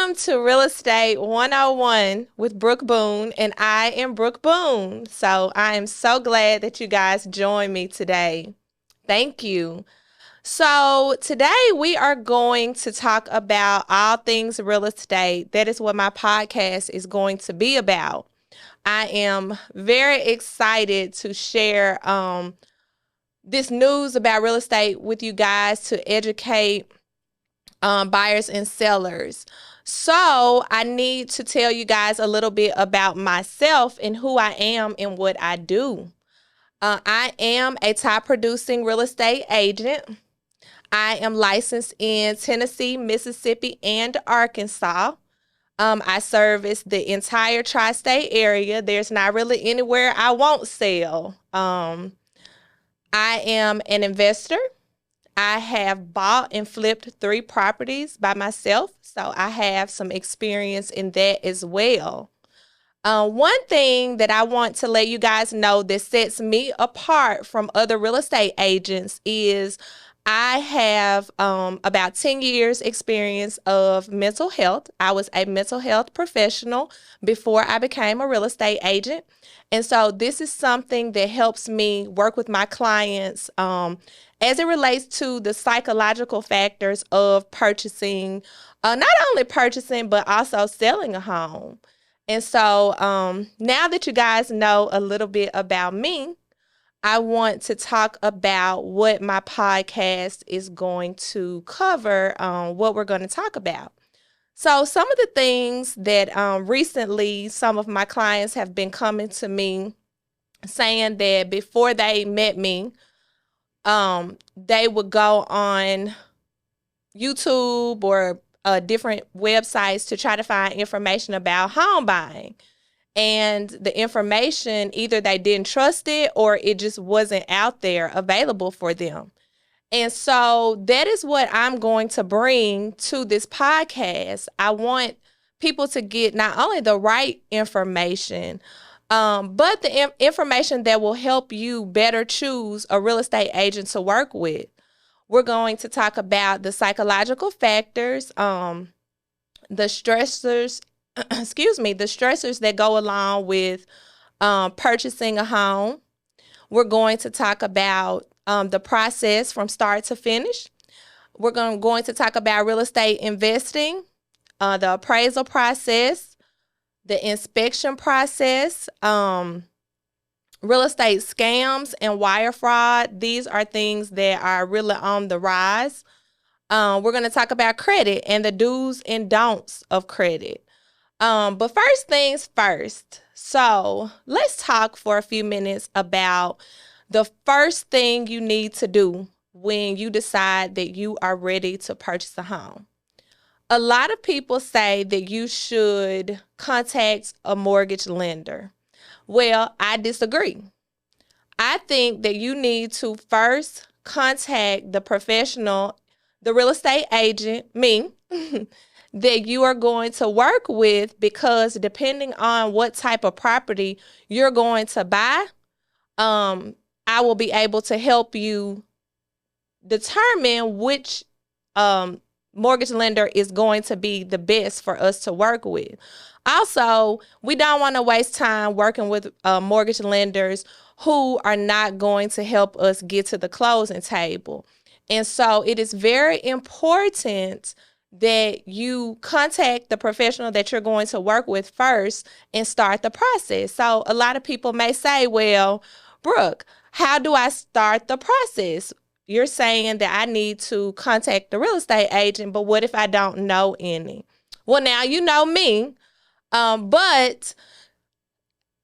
Welcome to Real Estate 101 with Brooke Boone, and I am Brooke Boone. So I am so glad that you guys joined me today. Thank you. So today we are going to talk about all things real estate. That is what my podcast is going to be about. I am very excited to share this news about real estate with you guys to educate buyers and sellers. So I need to tell you guys a little bit about myself and who I am and what I do. I am a top producing real estate agent. I am licensed in Tennessee, Mississippi, and Arkansas. I service the entire tri-state area. There's not really anywhere I won't sell. I am an investor. I have bought and flipped 3 properties by myself, so I have some experience in that as well. One thing that I want to let you guys know that sets me apart from other real estate agents is I have about 10 years experience of mental health. I was a mental health professional before I became a real estate agent. And so this is something that helps me work with my clients as it relates to the psychological factors of purchasing, not only purchasing, but also selling a home. And so now that you guys know a little bit about me, I want to talk about what my podcast is going to cover, what we're going to talk about. So some of the things that recently some of my clients have been coming to me saying that before they met me, they would go on YouTube or different websites to try to find information about home buying. And the information, either they didn't trust it or it just wasn't out there available for them. And so that is what I'm going to bring to this podcast. I want people to get not only the right information, but the information that will help you better choose a real estate agent to work with. We're going to talk about the psychological factors, the stressors, the stressors that go along with purchasing a home. We're going to talk about the process from start to finish. We're going to talk about real estate investing, the appraisal process, the inspection process, real estate scams and wire fraud. These are things that are really on the rise. We're going to talk about credit and the do's and don'ts of credit. But first things first. So let's talk for a few minutes about the first thing you need to do when you decide that you are ready to purchase a home. A lot of people say that you should contact a mortgage lender. Well, I disagree. I think that you need to first contact the professional, the real estate agent, me, that you are going to work with, because depending on what type of property you're going to buy, I will be able to help you determine which mortgage lender is going to be the best for us to work with. Also, we don't want to waste time working with mortgage lenders who are not going to help us get to the closing table. And so it is very important that you contact the professional that you're going to work with first and start the process. So a lot of people may say, well, Brooke, how do I start the process? You're saying that I need to contact the real estate agent, but what if I don't know any? Well, now you know me, but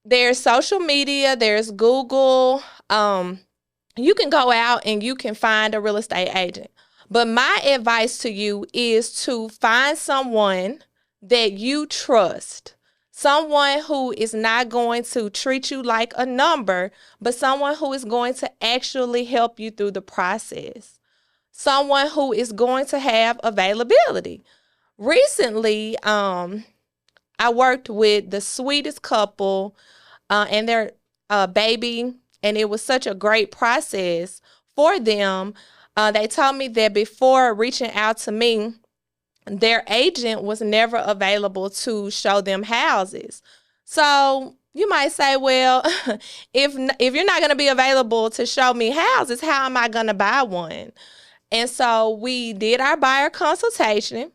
there's social media, there's Google. You can go out and you can find a real estate agent. But my advice to you is to find someone that you trust, someone who is not going to treat you like a number, but someone who is going to actually help you through the process, someone who is going to have availability. Recently, I worked with the sweetest couple and their baby, and it was such a great process for them. They told me that before reaching out to me, their agent was never available to show them houses. So you might say, well, if you're not going to be available to show me houses, how am I going to buy one? And so we did our buyer consultation,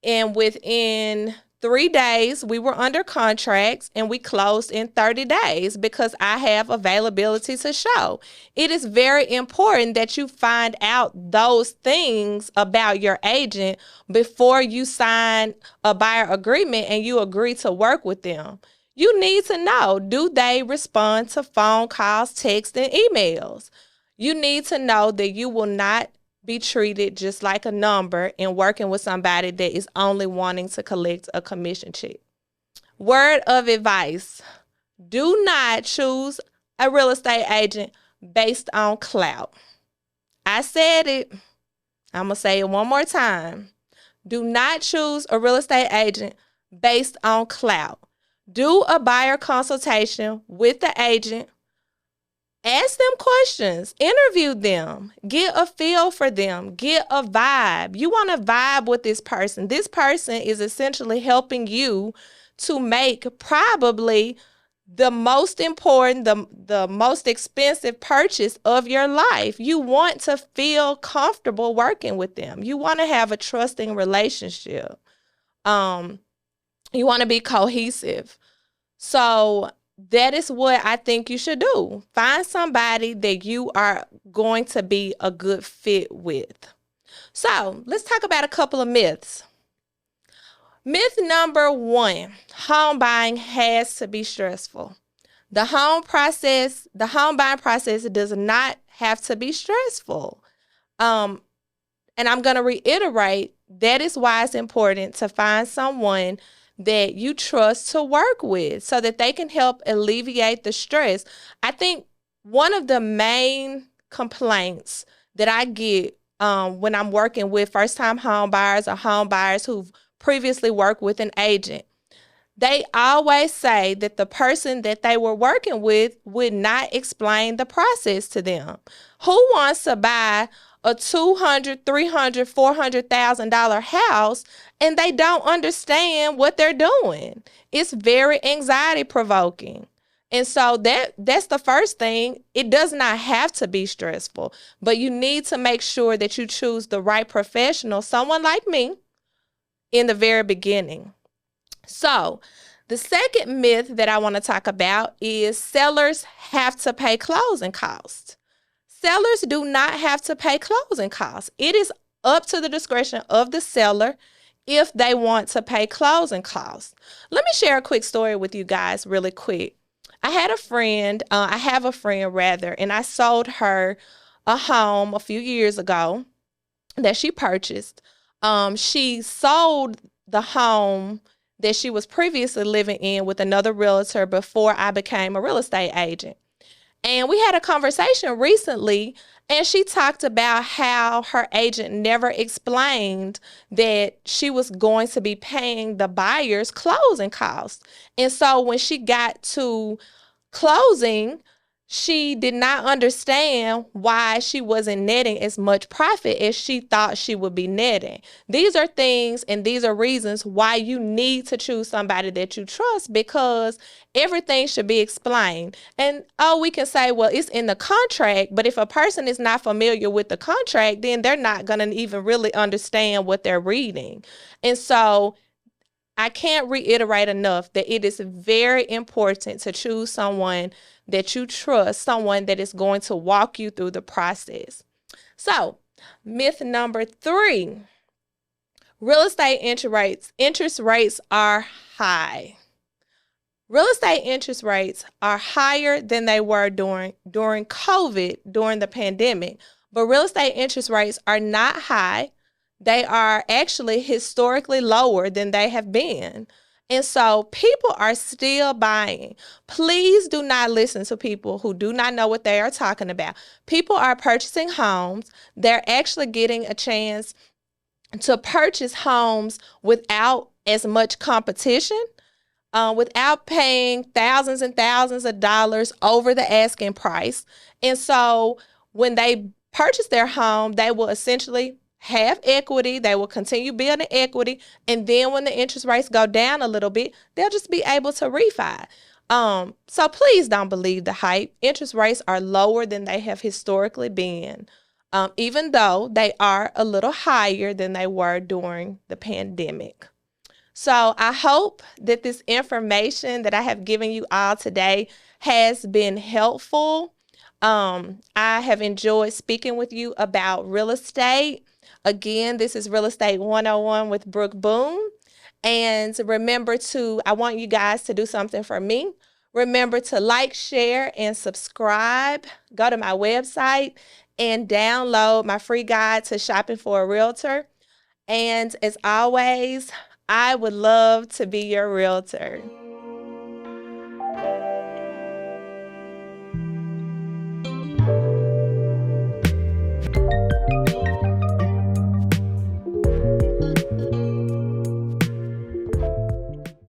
and within 3 days, we were under contracts and we closed in 30 days because I have availability to show. It is very important that you find out those things about your agent before you sign a buyer agreement and you agree to work with them. You need to know, do they respond to phone calls, texts, and emails? You need to know that you will not be treated just like a number in working with somebody that is only wanting to collect a commission check. Word of advice: do not choose a real estate agent based on clout. I said it. I'm going to say it one more time. Do not choose a real estate agent based on clout. Do a buyer consultation with the agent. Ask them questions, interview them, get a feel for them, get a vibe. You want to vibe with this person. This person is essentially helping you to make probably the most important, the most expensive purchase of your life. You want to feel comfortable working with them. You want to have a trusting relationship. You want to be cohesive. So that is what I think you should do. Find somebody that you are going to be a good fit with. So let's talk about a couple of myths. Myth number 1, home buying has to be stressful. The home buying process does not have to be stressful. And I'm going to reiterate, that is why it's important to find someone that you trust to work with so that they can help alleviate the stress. I think one of the main complaints that I get when I'm working with first-time home buyers or home buyers who've previously worked with an agent, they always say that the person that they were working with would not explain the process to them. Who wants to buy a $200,000, $300,000, $400,000 house and they don't understand what they're doing? It's very anxiety provoking. And so that's the first thing. It does not have to be stressful, but you need to make sure that you choose the right professional, someone like me, in the very beginning. So the second myth that I want to talk about is sellers have to pay closing costs. Sellers do not have to pay closing costs. It is up to the discretion of the seller if they want to pay closing costs. Let me share a quick story with you guys really quick. I have a friend rather, and I sold her a home a few years ago that she purchased. She sold the home that she was previously living in with another realtor before I became a real estate agent. And we had a conversation recently, and she talked about how her agent never explained that she was going to be paying the buyer's closing costs. And so when she got to closing, she did not understand why she wasn't netting as much profit as she thought she would be netting. These are things and these are reasons why you need to choose somebody that you trust, because everything should be explained. And we can say, well, it's in the contract, but if a person is not familiar with the contract, then they're not going to even really understand what they're reading. And so I can't reiterate enough that it is very important to choose someone that you trust, someone that is going to walk you through the process. So, myth number 3, real estate interest rates are high. Real estate interest rates are higher than they were during COVID, during the pandemic, but real estate interest rates are not high. They are actually historically lower than they have been. And so people are still buying. Please do not listen to people who do not know what they are talking about. People are purchasing homes. They're actually getting a chance to purchase homes without as much competition, without paying thousands and thousands of dollars over the asking price. And so when they purchase their home, they will essentially have equity. They will continue building equity. And then when the interest rates go down a little bit, they'll just be able to refi. So please don't believe the hype. Interest rates are lower than they have historically been, even though they are a little higher than they were during the pandemic. So I hope that this information that I have given you all today has been helpful. I have enjoyed speaking with you about real estate. Again, this is Real Estate 101 with Brooke Boone. And remember I want you guys to do something for me. Remember to like, share, and subscribe. Go to my website and download my free guide to shopping for a realtor. And as always, I would love to be your realtor.